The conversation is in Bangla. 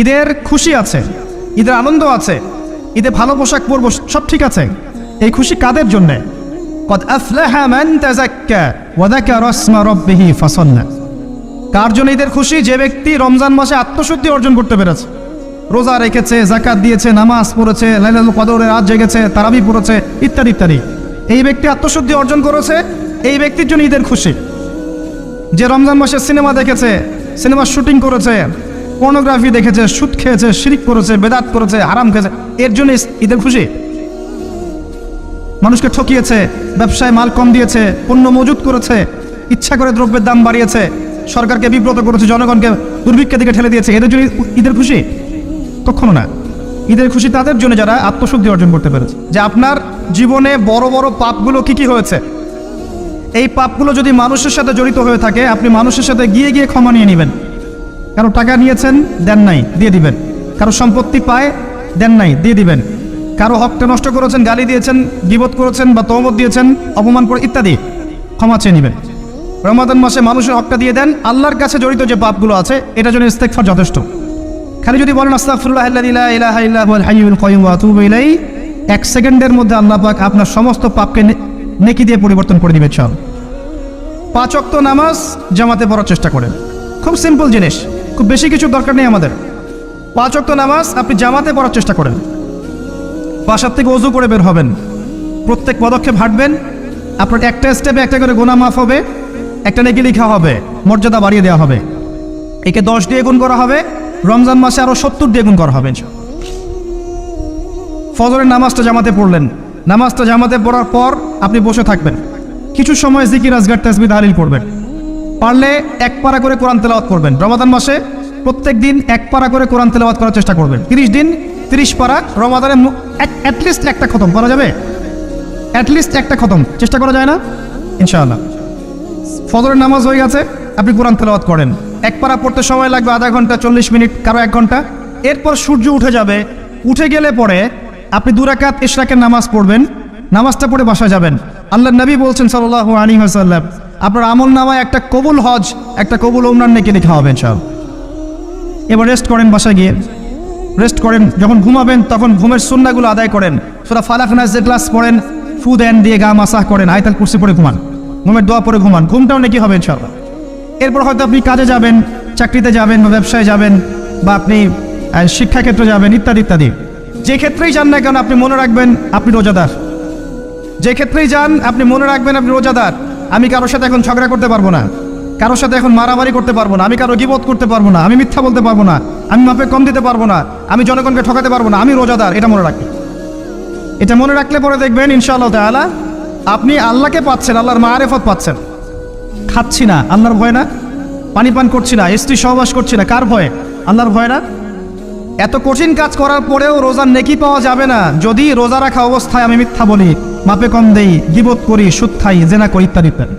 ঈদের খুশি আছে, ঈদের আনন্দ আছে, ঈদে ভালো পোশাক পরবো, সব ঠিক আছে। এই খুশি কাদের জন্যে? কদ আফলাহা মান তাযাক্কা ওয়া যাকারা ইসমা রাব্বিহি ফাসাল্লা। কার জন্য ঈদের খুশি? যে ব্যক্তি রমজান মাসে আত্মশুদ্ধি অর্জন করতে পেরেছে, রোজা রেখেছে, যাকাত দিয়েছে, নামাজ পড়েছে, লাইলাতুল কদরের রাত জেগেছে, তারাবি পড়েছে, ইত্যাদি ইত্যাদি। এই ব্যক্তি আত্মশুদ্ধি অর্জন করেছে, এই ব্যক্তির জন্য ঈদের খুশি। যে রমজান মাসে সিনেমা দেখেছে, সিনেমার শুটিং করেছে, পর্নোগ্রাফি দেখেছে, সুদ খেয়েছে, শিরিক করেছে, বেদাত করেছে, হারাম খেয়েছে, এর জন্য ঈদের খুশি। মানুষকে ঠকিয়েছে, ব্যবসায় মাল কম দিয়েছে, পণ্য মজুত করেছে, ইচ্ছা করে দ্রব্যের দাম বাড়িয়েছে, সরকারকে বিব্রত করেছে, জনগণকে দুর্ভিক্ষের দিকে ঠেলে দিয়েছে, এদের জন্য ঈদের খুশি? কখনো না। ঈদের খুশি তাদের জন্য যারা আত্মশুদ্ধি অর্জন করতে পেরেছে। যে আপনার জীবনে বড় বড় পাপগুলো কি কি হয়েছে, এই পাপগুলো যদি মানুষের সাথে জড়িত হয়ে থাকে, আপনি মানুষের সাথে গিয়ে গিয়ে ক্ষমা নিয়ে নেবেন। কারো টাকা নিয়েছেন, দেন নাই, দিয়ে দিবেন। কারো সম্পত্তি পায়, দেন নাই, দিয়ে দিবেন। কারো হকটা নষ্ট করেছেন, গালি দিয়েছেন, গীবত করেছেন বা তহমত দিয়েছেন, অপমান করে ইত্যাদি, ক্ষমা চেয়ে নেবেন। রমাদান মাসে মানুষের হকটা দিয়ে দেন। আল্লাহর কাছে জড়িত যে পাপগুলো আছে, এটার জন্য ইস্তেগফার যথেষ্ট। খালি যদি বলেন আস্তাগফিরুল্লাহাল্লাযী লা ইলাহা ইল্লা হুয়াল হাইয়ুল কাইয়্যুম ওয়া আতুবু ইলাইহি, 1 সেকেন্ডের মধ্যে আল্লাহ পাক আপনার সমস্ত পাপকে নেকি দিয়ে পরিবর্তন করে দিবে। চল 5 ওয়াক্ত নামাজ জামাতে পড়ার চেষ্টা করেন। খুব সিম্পল জিনিস, খুব বেশি কিছু দরকার নেই আমাদের। 5 ওয়াক্ত নামাজ আপনি জামাতে পড়ার চেষ্টা করেন। বাসার থেকে ওযু করে বের হবেন, প্রত্যেক পদক্ষেপ হাঁটবেন, আপনার একটা স্টেপে একটা করে গুনাহ মাফ হবে, একটা নেকি লেখা হবে, মর্যাদা বাড়িয়ে দেওয়া হবে। একে 10 দিয়ে গুণ করা হবে, রমজান মাসে আরো 70 দিয়ে গুণ করা হবে। ফজরের নামাজটা জামাতে পড়লেন, নামাজটা জামাতে পড়ার পর আপনি বসে থাকবেন, কিছু সময় জিকির আজগার তাসবিহ তাহলিল করবেন। পারলে 1 পারা করে কোরআন তেলাওয়াত করবেন। রমাদান মাসে প্রত্যেক দিন 1 পারা করে কোরআন তেলাওয়াত করার চেষ্টা করবেন। 30 দিন 30 পারা, রমাদানে অ্যাটলিস্ট একটা খতম করা যাবে, অ্যাটলিস্ট একটা খতম চেষ্টা করা যায় না? ইনশাআল্লাহ। ফজরের নামাজ হয়ে গেছে, আপনি কোরআন তেলাওয়াত করেন। 1 পারা পড়তে সময় লাগবে আধা ঘন্টা, 40 মিনিট, কারো 1 ঘন্টা। এরপর সূর্য উঠে যাবে, উঠে গেলে পরে আপনি 2 রাকাত ইশরাকের নামাজ পড়বেন, নামাজটা পড়ে বাসায় যাবেন। আল্লাহর নবী বলছেন সাল্লাল্লাহু আলাইহি ওয়াসাল্লাম, আপনার আমল নামায় একটা কবুল হজ, একটা কবুল উমরার নেকি লেখা হবে ইনশাআল্লাহ। এবার রেস্ট করেন, বাসায় গিয়ে রেস্ট করেন। যখন ঘুমাবেন তখন ঘুমের সুন্নাহগুলো আদায় করেন। সূরা ফালাক নাস যে ক্লাস পড়েন, ফু দেন, দিয়ে গা মাসাহ করেন, আয়াতুল কুরসি পড়ে ঘুমান, ঘুমের দোয়া পড়ে ঘুমান, ঘুমটাও নেকি হবে ইনশাআল্লাহ। এরপর হয়তো আপনি কাজে যাবেন, চাকরিতে যাবেন বা ব্যবসায় যাবেন বা আপনি শিক্ষাক্ষেত্রে যাবেন, ইত্যাদি ইত্যাদি। যে ক্ষেত্রেই যান না কেন আপনি মনে রাখবেন আপনি রোজাদার। যে ক্ষেত্রেই যান আপনি মনে রাখবেন আপনি রোজাদার। আমি কারোর সাথে এখন ঝগড়া করতে পারবো না, কারোর সাথে এখন মারামারি করতে পারবো না, আমি কারো গীবত করতে পারবো না, আমি মিথ্যা বলতে পারবো না, আমি মাপে কম দিতে পারবো না, আমি জনগণকে ঠকাতে পারবো না, আমি রোজাদার। এটা মনে রাখবেন। এটা মনে রাখলে পরে দেখবেন ইনশাআল্লাহ তাআলা আপনি আল্লাহকে পাচ্ছেন, আল্লাহর মারিফত পাচ্ছেন। খাচ্ছি না, আল্লাহর ভয় না? পানি পান করছি না, স্ত্রী সহবাস করছি না, কার ভয়ে? আল্লাহর ভয় না? এত কঠিন কাজ করার পরেও রোজার নেকি পাওয়া যাবে না যদি রোজা রাখা অবস্থায় আমি মিথ্যা বলি, মাপে কম দেই, গীবত করি, সুদ খাই, জেনা করি, ইত্যাদি ইত্যাদি।